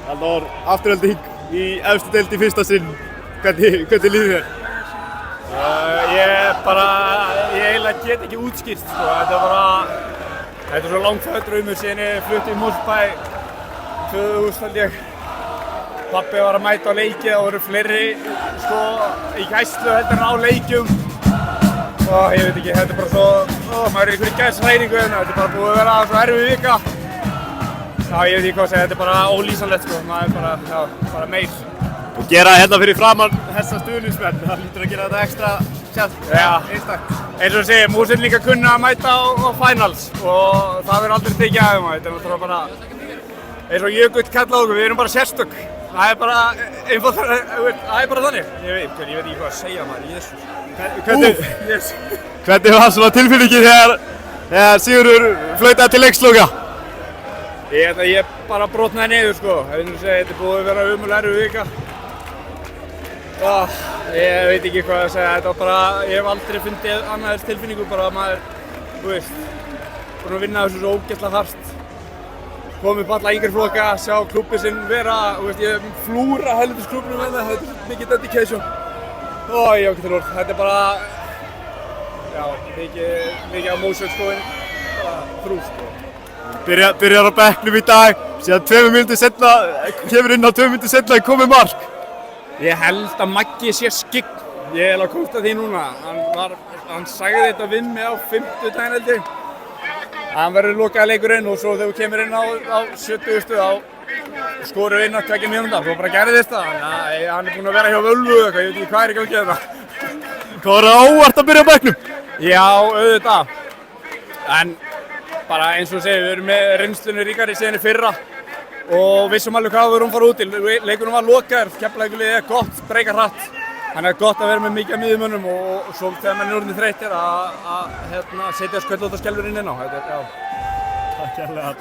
Það var Afturelding í efstu deild í fyrsta sinn. Hvernig líður þér? Ég eiginlega get ekki útskýrt sko. Þetta er svo langþráður draumur síðan ég flutti í Mosfellsbæ 2000 held ég. Pabbi var að mæta á leiki, það voru fleiri sko í gæslu heldur en á leikjum. Og ég veit ekki, þetta er bara svo, maður er í einhverju gæsræningu hérna, þetta er bara búið að vera svo erfið vika. Já, ég veit ekki hvað að segja, þetta er bara ólýsanlegt sko, maður er bara meir. Og gera hérna fyrir framann þessa stuðningsmenn, það lítur að gera þetta ekstra sjálft, einstakt. Eins og segir, músin líka kunna að mæta á finals og það verður aldrei tekið af þeim. Þetta er náttúrulega bara, eins og Jökull kallaði okkur, við erum bara sérstök. Það er bara einfaldara, það er bara þannig. Ég veit ekki hvað að segja maður, Jesús. Hvernig var svona tilfinningin þegar Sigurður flautaði til leiksloka? Ég bara brotnaði niður sko. Þetta er búið að vera umulega erfið vika. Ég veit ekki hvað að segja, þetta var bara, ég hef aldrei fundið annað tilfinningu bara að maður, þú veist, búinn að vinna þessu svo ógeðslega hart. Komið upp alla yngri flokka, sjá klúbbið sinn vera, þú veist, ég flúra helvitis klúbbinu með það, þetta er mikið dedication. Ég á ekki til orð, þetta er bara, já, mikið emotion sko, bara þrú sko. Byrjar á bekknum í dag, síðan 2 mínútur seinna, kemur inn á 2 mínútur seinna í komið mark. Ég held að Maggi sé skygg, ég er að komast að því núna. Hann sagði þetta við mig á 50 daginn held ég. Hann verður lokaði leikurinn og svo þegar við kemur inn á 70. þá skorum við inn á 2 mínútur. Svo bara gerðist það. Hann er búinn að vera hjá Völvu eða eitthvað, ég veit ekki hvað er ekki að gera það. Hvað var það óvart að byrja á bekknum? Já, auðvitað. En bara eins og segir, við erum með reynslunni ríkari síðan í fyrra. Og vissum alveg hvað við vorum að fara út til. Leikurinn var lokaður, Keflavíkurliðið er gott, breyka hratt. Þannig að gott að vera með mikið af miðjumönnum og svo þegar menn er orðnir þreyttir að setja sköllóttaskelfurinn inn á. Takk hérlega.